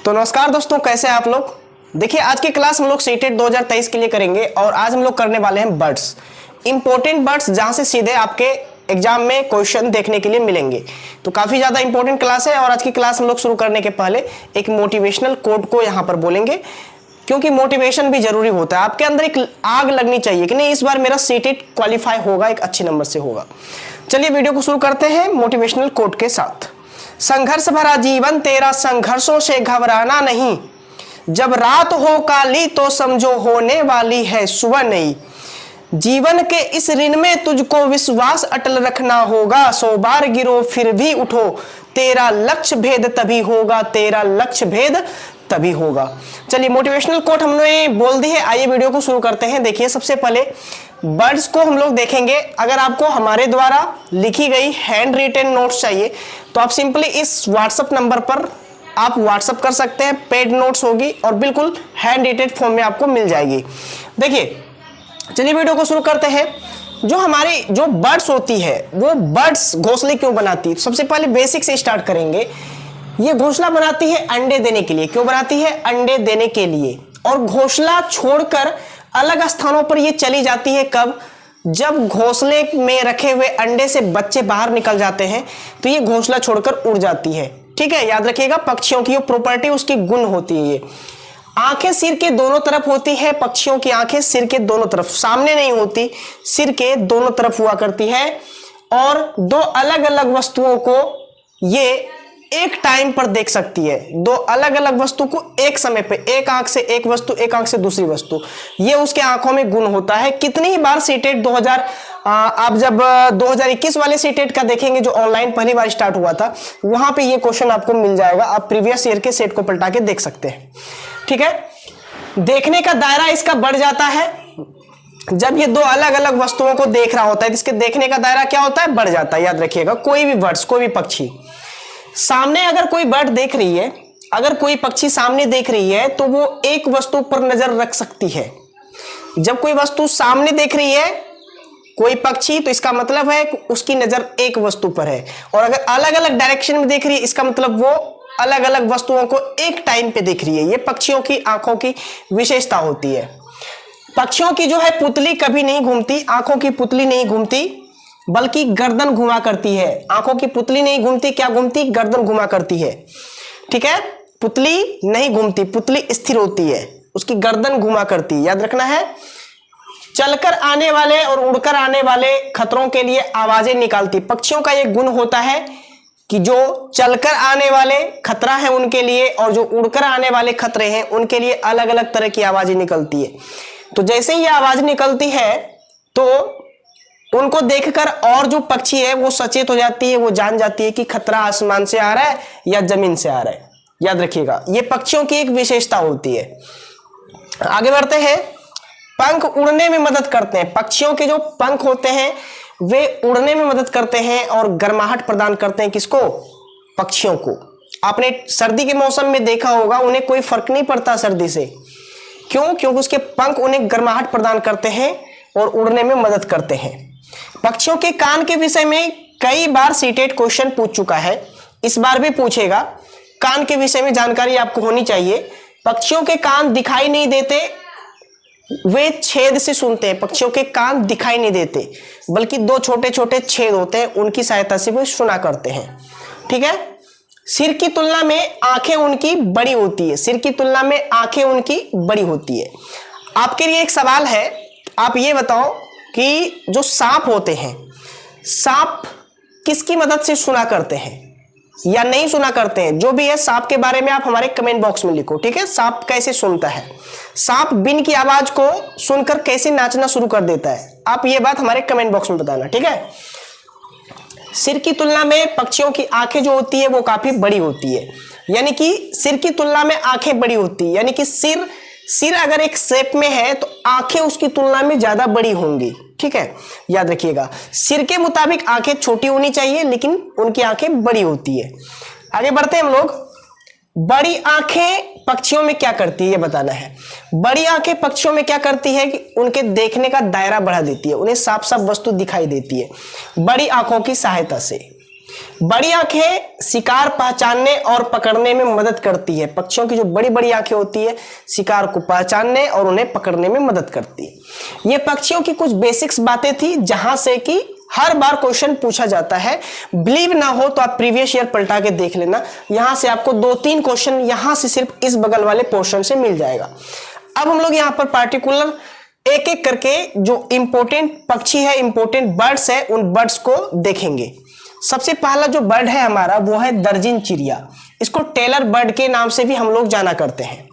तो नमस्कार दोस्तों, कैसे हैं आप लोग। देखिए, आज की क्लास हम लोग सीटेट 2023 के लिए करेंगे और आज हम लोग करने वाले हैं बर्ड्स, इंपॉर्टेंट बर्ड्स, जहां से सीधे आपके एग्जाम में क्वेश्चन देखने के लिए मिलेंगे। तो काफी ज्यादा इंपॉर्टेंट क्लास है और आज की क्लास हम लोग शुरू करने के पहले एक मोटिवेशनल कोट को यहां पर बोलेंगे, क्योंकि मोटिवेशन भी जरूरी होता है। आपके अंदर एक आग लगनी चाहिए कि नहीं, इस बार मेरा सीटेट क्वालिफाई होगा, एक अच्छे नंबर से होगा। चलिए वीडियो को शुरू करते हैं मोटिवेशनल कोट के साथ। संघर्ष भरा जीवन तेरा, संघर्षों से घबराना नहीं। जब रात हो काली तो समझो होने वाली है सुबह नई। जीवन के इस ऋण में तुझको विश्वास अटल रखना होगा। 100 बार गिरो फिर भी उठो, तेरा लक्ष्य भेद तभी होगा, तेरा लक्ष्य भेद तभी होगा। चलिए मोटिवेशनल कोट हमने बोल दी है, आइए वीडियो को शुरू करते हैं। देखिए, सबसे पहले वर्ड्स को हम लोग देखेंगे। अगर आपको हमारे द्वारा लिखी गई हैंड रिटन नोट्स चाहिए तो आप सिंपली इस व्हाट्सएप नंबर पर आप व्हाट्सएप कर सकते हैं। पेड नोट्स होगी और बिल्कुल हैंड रिटन फॉर्म में आपको मिल जाएगी। देखिए, चलिए वीडियो को शुरू करते हैं। जो हमारी जो बर्ड्स होती है, वो बर्ड्स घोंसले क्यों बनाती है, सबसे पहले बेसिक से स्टार्ट करेंगे। ये घोंसला बनाती है अंडे देने के लिए। क्यों बनाती है? अंडे देने के लिए। और घोंसला छोड़कर अलग स्थानों पर ये चली जाती है कब? जब घोंसले में रखे हुए अंडे से बच्चे बाहर निकल जाते हैं तो ये घोंसला छोड़कर उड़ जाती है। ठीक है, याद रखिएगा, पक्षियों की जो प्रॉपर्टी, उसकी गुण होती है। ये आंखें सिर के दोनों तरफ होती है। पक्षियों की आंखें सिर के दोनों तरफ, सामने नहीं होती, सिर के दोनों तरफ हुआ करती है। और दो अलग अलग वस्तुओं को ये एक टाइम पर देख सकती है। दो अलग अलग वस्तु को एक समय पे, एक आंख से एक वस्तु, एक आंख से दूसरी वस्तु, ये उसके आंखों में गुण होता है। कितनी ही बार सीटेट 2000 आप जब 2021 वाले सीटेट का देखेंगे जो ऑनलाइन पहली बार स्टार्ट हुआ था, वहां पे ये क्वेश्चन आपको मिल जाएगा। आप प्रीवियस ईयर के सेट को पलटा के देख सकते हैं। ठीक है, देखने का दायरा इसका बढ़ जाता है जब ये दो अलग अलग वस्तुओं को देख रहा होता है। इसके देखने का दायरा क्या होता है? बढ़ जाता है। याद रखिएगा, कोई भी बर्ड्स, कोई भी पक्षी सामने अगर कोई बर्ड देख रही है, अगर कोई पक्षी सामने देख रही है तो वो एक वस्तु पर नजर रख सकती है। जब कोई वस्तु सामने देख रही है कोई पक्षी, तो इसका मतलब है उसकी नजर एक वस्तु पर है। और अगर अलग अलग डायरेक्शन में देख रही है, इसका मतलब वो अलग अलग वस्तुओं को एक टाइम पे देख रही है। ये पक्षियों की आंखों की विशेषता होती है। पक्षियों की जो है पुतली कभी नहीं घूमती, आंखों की पुतली नहीं घूमती, बल्कि गर्दन घुमा करती है। आंखों की पुतली नहीं घूमती, क्या घूमती? गर्दन घुमा करती है। ठीक है, पुतली नहीं घूमती, पुतली स्थिर होती है, उसकी गर्दन घुमा करती है। याद रखना है। चलकर आने वाले और उड़कर आने वाले खतरों के लिए आवाजें निकालती। पक्षियों का यह गुण होता है कि जो चलकर आने वाले खतरा है उनके लिए और जो उड़कर आने वाले खतरे हैं उनके लिए अलग अलग तरह की आवाजें निकलती है। तो जैसे ही आवाज निकलती है तो उनको देखकर और जो पक्षी है वो सचेत हो जाती है, वो जान जाती है कि खतरा आसमान से आ रहा है या जमीन से आ रहा है। याद रखिएगा, ये पक्षियों की एक विशेषता होती है। आगे बढ़ते हैं। पंख उड़ने में मदद करते हैं। पक्षियों के जो पंख होते हैं वे उड़ने में मदद करते हैं और गर्माहट प्रदान करते हैं। किसको? पक्षियों को। आपने सर्दी के मौसम में देखा होगा, उन्हें कोई फर्क नहीं पड़ता सर्दी से। क्यों? क्योंकि उसके पंख उन्हें गर्माहट प्रदान करते हैं और उड़ने में मदद करते हैं। पक्षियों के कान के विषय में कई बार सीटेट क्वेश्चन पूछ चुका है, इस बार भी पूछेगा। कान के विषय में जानकारी आपको होनी चाहिए। पक्षियों के कान दिखाई नहीं देते, वे छेद से सुनते हैं। पक्षियों के कान दिखाई नहीं देते, बल्कि दो छोटे छोटे छेद होते हैं, उनकी सहायता से वे सुना करते हैं। ठीक है, सिर की तुलना में आंखें उनकी बड़ी होती है। सिर की तुलना में आंखें उनकी बड़ी होती है। आपके लिए एक सवाल है, आप ये बताओ कि जो सांप होते हैं, सांप किसकी मदद से सुना करते हैं या नहीं सुना करते हैं? जो भी है सांप के बारे में आप हमारे कमेंट बॉक्स में लिखो। ठीक है, सांप कैसे सुनता है, सांप बिन की आवाज को सुनकर कैसे नाचना शुरू कर देता है, आप ये बात हमारे कमेंट बॉक्स में बताना। ठीक है, सिर की तुलना में पक्षियों की आंखें जो होती है वो काफी बड़ी होती है। यानी कि सिर की तुलना में आंखें बड़ी होती है, यानी कि सिर अगर एक शेप में है तो आंखें उसकी तुलना में ज्यादा बड़ी होंगी। ठीक है, याद रखिएगा, सिर के मुताबिक आंखें छोटी होनी चाहिए लेकिन उनकी आंखें बड़ी होती है। आगे बढ़ते हैं हम लोग। बड़ी आंखें पक्षियों में क्या करती है ये बताना है। बड़ी आंखें पक्षियों में क्या करती है कि उनके देखने का दायरा बढ़ा देती है, उन्हें साफ साफ वस्तु दिखाई देती है बड़ी आंखों की सहायता से। बड़ी आंखें शिकार पहचानने और पकड़ने में मदद करती है। पक्षियों की जो बड़ी बड़ी आंखें होती है शिकार को पहचानने और उन्हें पकड़ने में मदद करती है। ये पक्षियों की कुछ बेसिक्स बातें थी जहां से कि हर बार क्वेश्चन पूछा जाता है। बिलीव ना हो तो आप प्रीवियस ईयर पलटा के देख लेना, यहां से आपको 2-3 क्वेश्चन यहां से सिर्फ इस बगल वाले पोर्शन से मिल जाएगा। अब हम लोग यहां पर पार्टिकुलर एक एक करके जो इंपॉर्टेंट पक्षी है, इंपॉर्टेंट बर्ड्स है, उन बर्ड्स को देखेंगे। सबसे पहला जो बर्ड है हमारा वो है दर्जिन चिड़िया। इसको टेलर बर्ड के नाम से भी हम लोग जाना करते हैं।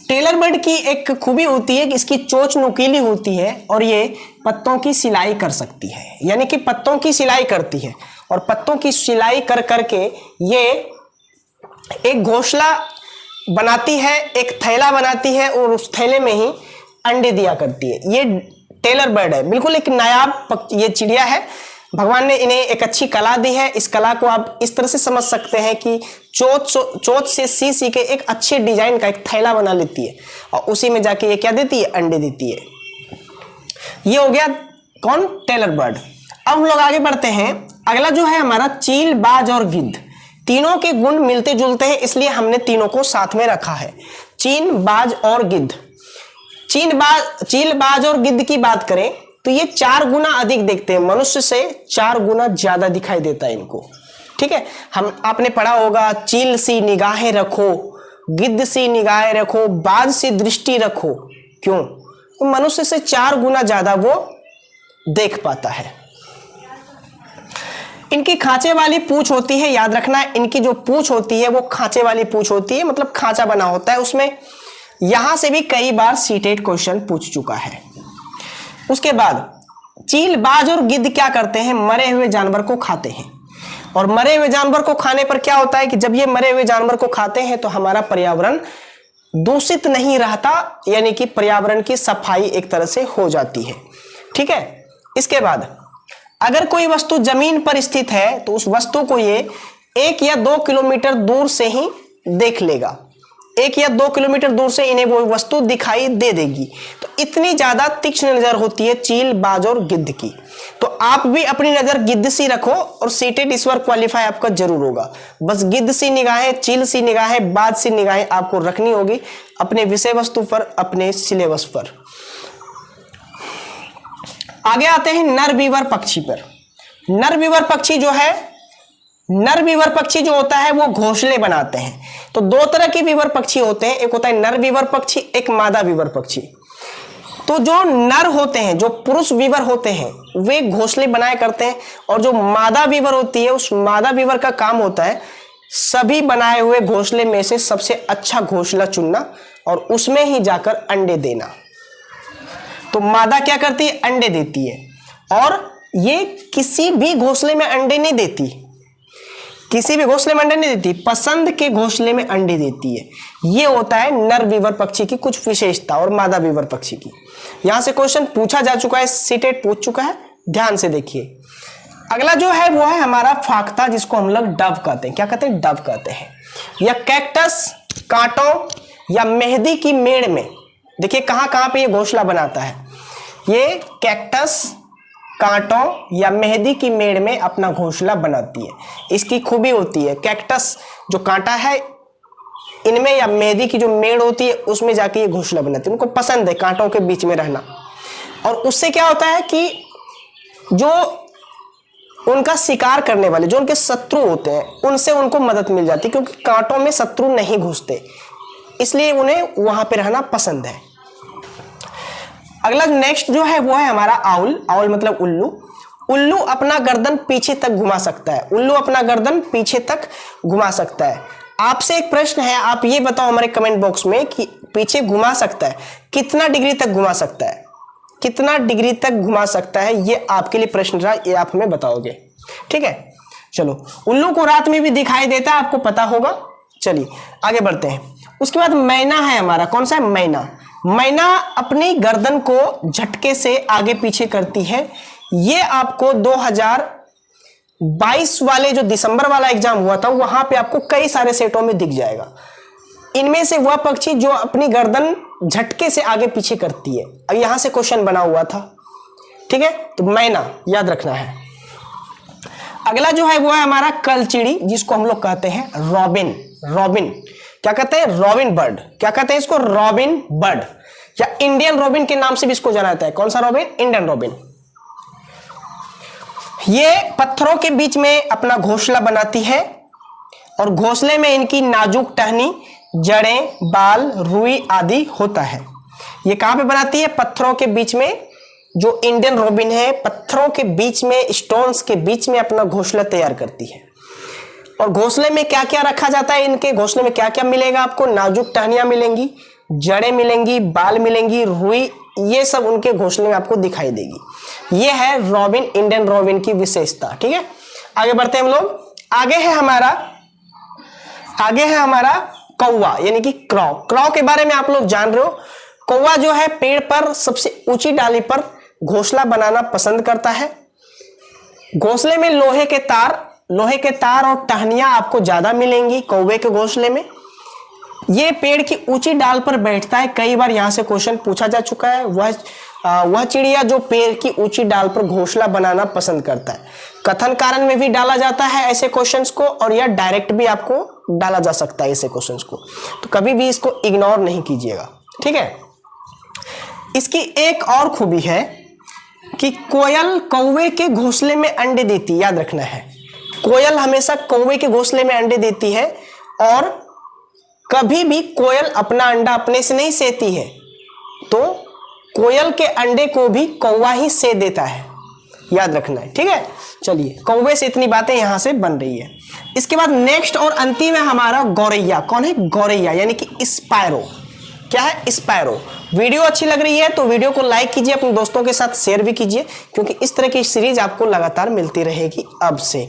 टेलर बर्ड की एक खूबी होती है कि इसकी चोंच नुकीली होती है और ये पत्तों की सिलाई कर सकती है, यानी कि पत्तों की सिलाई करती है और पत्तों की सिलाई कर करके ये एक घोंसला बनाती है, एक थैला बनाती है और उस थैले में ही अंडे दिया करती है। ये टेलर बर्ड है, बिल्कुल एक नायाब ये चिड़िया है। भगवान ने इन्हें एक अच्छी कला दी है। इस कला को आप इस तरह से समझ सकते हैं कि चोंच से सी के एक अच्छे डिजाइन का एक थैला बना लेती है और उसी में जाके ये क्या देती है, अंडे देती है। ये हो गया कौन, टेलर बर्ड। अब हम लोग आगे बढ़ते हैं। अगला जो है हमारा चील, बाज और गिद्ध। तीनों के गुण मिलते जुलते हैं, इसलिए हमने तीनों को साथ में रखा है, चील, बाज और गिद्ध। चील, बाज और गिद्ध की बात करें तो ये 4 गुना अधिक देखते हैं, मनुष्य से 4 गुना ज्यादा दिखाई देता है इनको। ठीक है, आपने पढ़ा होगा, चील सी निगाहें रखो, गिद्ध सी निगाहें रखो, बाज सी दृष्टि रखो। क्यों? तो मनुष्य से 4 गुना ज्यादा वो देख पाता है। इनकी खांचे वाली पूंछ होती है, याद रखना, इनकी जो पूंछ होती है वो खांचे वाली पूंछ होती है, मतलब खांचा बना होता है उसमें। यहां से भी कई बार सीटेट क्वेश्चन पूछ चुका है। उसके बाद चील, बाज और गिद्ध क्या करते हैं, मरे हुए जानवर को खाते हैं। और मरे हुए जानवर को खाने पर क्या होता है कि जब ये मरे हुए जानवर को खाते हैं तो हमारा पर्यावरण दूषित नहीं रहता, यानी कि पर्यावरण की सफाई एक तरह से हो जाती है। ठीक है, इसके बाद अगर कोई वस्तु जमीन पर स्थित है तो उस वस्तु को ये 1 या 2 किलोमीटर दूर से ही देख लेगा। 1 या 2 किलोमीटर दूर से इन्हें वो वस्तु दिखाई दे देगी। तो इतनी ज्यादा तीक्ष्ण नजर होती है चील, बाज और गिद्ध की। तो आप भी अपनी नजर गिद्ध सी रखो और सीटेट इस बार क्वालिफाई आपका जरूर होगा। बस गिद्ध सी निगाहें, चील सी निगाहें, बाज सी निगाहें आपको रखनी होगी अपने विषय वस्तु पर, अपने सिलेबस पर। आगे आते हैं नर बीवर पक्षी पर। नर बीवर पक्षी जो है, नर बीवर पक्षी जो होता है वो घोंसले बनाते हैं। तो 2 तरह के बीवर पक्षी होते हैं, एक होता है नर बीवर पक्षी, एक मादा बीवर पक्षी। तो जो नर होते हैं, जो पुरुष बीवर होते हैं, वे घोंसले बनाया करते हैं और जो मादा बीवर होती है उस मादा बीवर का काम होता है सभी बनाए हुए घोंसले में से सबसे अच्छा घोंसला चुनना और उसमें ही जाकर अंडे देना। तो मादा क्या करती है, अंडे देती है और ये किसी भी घोंसले में अंडे नहीं देती, किसी भी घोंसले में अंडे नहीं देती, पसंद के घोंसले में अंडे देती है। ये होता है नर बीवर पक्षी की कुछ विशेषता और मादा बीवर पक्षी की। यहां से क्वेश्चन पूछा जा चुका है, सीटेट पूछ चुका है, ध्यान से देखिए। अगला जो है वो है हमारा फाख्ता, जिसको हम लोग डव कहते हैं। क्या कहते हैं, डव कहते हैं। या कैक्टस कांटों या मेहंदी की मेड़ में, देखिए कहां कहां पे ये घोंसला बनाता है। ये कैक्टस, कांटों या मेहंदी की मेड़ में अपना घोंसला बनाती है। इसकी खूबी होती है, कैक्टस जो कांटा है इनमें या मेहंदी की जो मेड़ होती है उसमें जाके ये घोंसला बनाती है। उनको पसंद है कांटों के बीच में रहना और उससे क्या होता है कि जो उनका शिकार करने वाले, जो उनके शत्रु होते हैं, उनसे उनको मदद मिल जाती है, क्योंकि कांटों में शत्रु नहीं घुसते, इसलिए उन्हें वहां पे रहना पसंद है। अगला नेक्स्ट जो है वो है हमारा आउल। आउल मतलब उल्लू। उल्लू अपना गर्दन पीछे तक घुमा सकता है। उल्लू अपना गर्दन पीछे तक घुमा सकता है। आपसे एक प्रश्न है, आप ये बताओ हमारे कमेंट बॉक्स में कि पीछे घुमा सकता है, कितना डिग्री तक घुमा सकता है, कितना डिग्री तक घुमा सकता है, ये आपके लिए प्रश्न रहा, ये आप हमें बताओगे। ठीक है, चलो। उल्लू को रात में भी दिखाई देता है, आपको पता होगा। चलिए आगे बढ़ते हैं। उसके बाद मैना है हमारा। कौन सा है, मैना। मैना अपनी गर्दन को झटके से आगे पीछे करती है। ये आपको 2022 वाले जो दिसंबर वाला एग्जाम हुआ था वहां पे आपको कई सारे सेटों में दिख जाएगा। इनमें से वह पक्षी जो अपनी गर्दन झटके से आगे पीछे करती है, अब यहां से क्वेश्चन बना हुआ था। ठीक है, तो मैना याद रखना है। अगला जो है वो है हमारा कलचिड़ी, जिसको हम लोग कहते हैं रॉबिन। रॉबिन क्या कहते हैं? Robin bird. क्या कहते हैं इसको? रॉबिन बर्ड, या इंडियन रॉबिन के नाम से भी इसको जाना जाता है। कौन सा रॉबिन? Indian robin. ये पत्थरों के बीच में अपना घोंसला बनाती है और घोंसले में इनकी नाजुक टहनी, जड़ें, बाल, रुई आदि होता है। ये कहां पे बनाती है? पत्थरों के बीच में। जो इंडियन रॉबिन है पत्थरों के बीच में, स्टोन्स के बीच में अपना घोंसला तैयार करती है। और घोंसले में क्या क्या रखा जाता है? इनके घोंसले में क्या क्या मिलेगा आपको? नाजुक टहनियां मिलेंगी, जड़ें मिलेंगी, बाल मिलेंगी, रुई, ये सब उनके घोंसले में आपको दिखाई देगी। ये है रॉबिन, इंडियन रॉबिन की विशेषता। ठीक है, आगे बढ़ते हैं हम लोग। आगे है हमारा कौवा, यानी कि क्रॉ। क्रॉ के बारे में आप लोग जान रहे हो। कौवा जो है पेड़ पर सबसे ऊंची डाली पर घोंसला बनाना पसंद करता है। घोंसले में लोहे के तार और टहनियां आपको ज्यादा मिलेंगी कौवे के घोंसले में। ये पेड़ की ऊंची डाल पर बैठता है। कई बार यहां से क्वेश्चन पूछा जा चुका है। वह चिड़िया जो पेड़ की ऊंची डाल पर घोंसला बनाना पसंद करता है। कथन कारण में भी डाला जाता है ऐसे क्वेश्चंस को, और यह डायरेक्ट भी आपको डाला जा सकता है ऐसे क्वेश्चंस को, तो कभी भी इसको इग्नोर नहीं कीजिएगा। ठीक है, इसकी एक और खूबी है कि कोयल कौवे के घोंसले में अंडे देती। याद रखना है, कोयल हमेशा कौवे के घोंसले में अंडे देती है, और कभी भी कोयल अपना अंडा अपने से नहीं सेती है, तो कोयल के अंडे को भी कौवा ही से देता है। याद रखना है। ठीक है, चलिए, कौवे से इतनी बातें यहां से बन रही है। इसके बाद नेक्स्ट और अंतिम है हमारा गौरैया। कौन है? गौरैया, यानी कि स्पैरो। क्या है? स्पैरो। वीडियो अच्छी लग रही है तो वीडियो को लाइक कीजिए, अपने दोस्तों के साथ शेयर भी कीजिए, क्योंकि इस तरह की सीरीज आपको लगातार मिलती रहेगी अब से।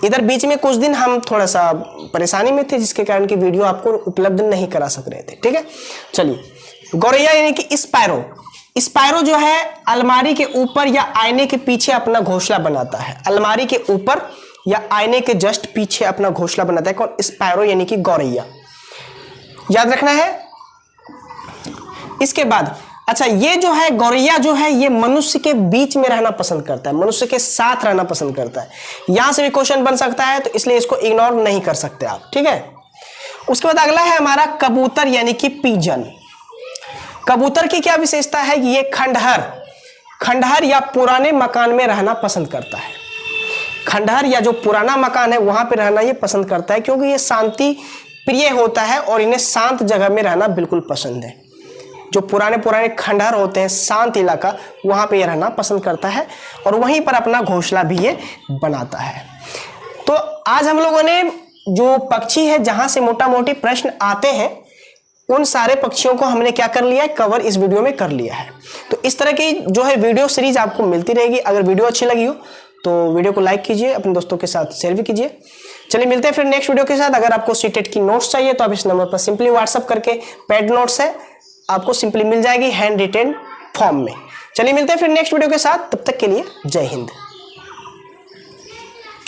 इधर बीच में कुछ दिन हम थोड़ा सा परेशानी में थे, जिसके कारण की वीडियो आपको उपलब्ध नहीं करा सक रहे थे। ठीक है, चलिए, गौरैया यानी कि स्पैरो। स्पैरो जो है अलमारी के ऊपर या आईने के पीछे अपना घोंसला बनाता है। अलमारी के ऊपर या आईने के जस्ट पीछे अपना घोंसला बनाता है। कौन? स्पैरो, यानी कि गौरैया। याद रखना है। इसके बाद अच्छा, ये जो है गौरैया जो है ये मनुष्य के बीच में रहना पसंद करता है, मनुष्य के साथ रहना पसंद करता है। यहां से भी क्वेश्चन बन सकता है, तो इसलिए इसको इग्नोर नहीं कर सकते आप। ठीक है, उसके बाद अगला है हमारा कबूतर, यानी कि पिजन। कबूतर की क्या विशेषता है? ये खंडहर या पुराने मकान में रहना पसंद करता है। खंडहर या जो पुराना मकान है वहां पे रहना ये पसंद करता है, क्योंकि ये शांति प्रिय होता है और इन्हें शांत जगह में रहना बिल्कुल पसंद है। जो पुराने खंडहर होते हैं, शांत इलाका, वहां पे ये रहना पसंद करता है, और वहीं पर अपना घोंसला भी ये बनाता है। तो आज हम लोगों ने जो पक्षी है जहां से मोटा मोटी प्रश्न आते हैं, उन सारे पक्षियों को हमने क्या कर लिया है? कवर इस वीडियो में कर लिया है। तो इस तरह की जो है वीडियो सीरीज आपको मिलती रहेगी। अगर वीडियो अच्छी लगी हो तो वीडियो को लाइक कीजिए, अपने दोस्तों के साथ शेयर भी कीजिए। चलिए, मिलते हैं फिर नेक्स्ट वीडियो के साथ। अगर आपको सीटेट की नोट्स चाहिए तो आप इस नंबर पर सिंपली व्हाट्सअप करके, पेड नोट्स है आपको सिंपली मिल जाएगी हैंड रिटेन फॉर्म में। चलिए, मिलते हैं फिर नेक्स्ट वीडियो के साथ। तब तक के लिए जय हिंद।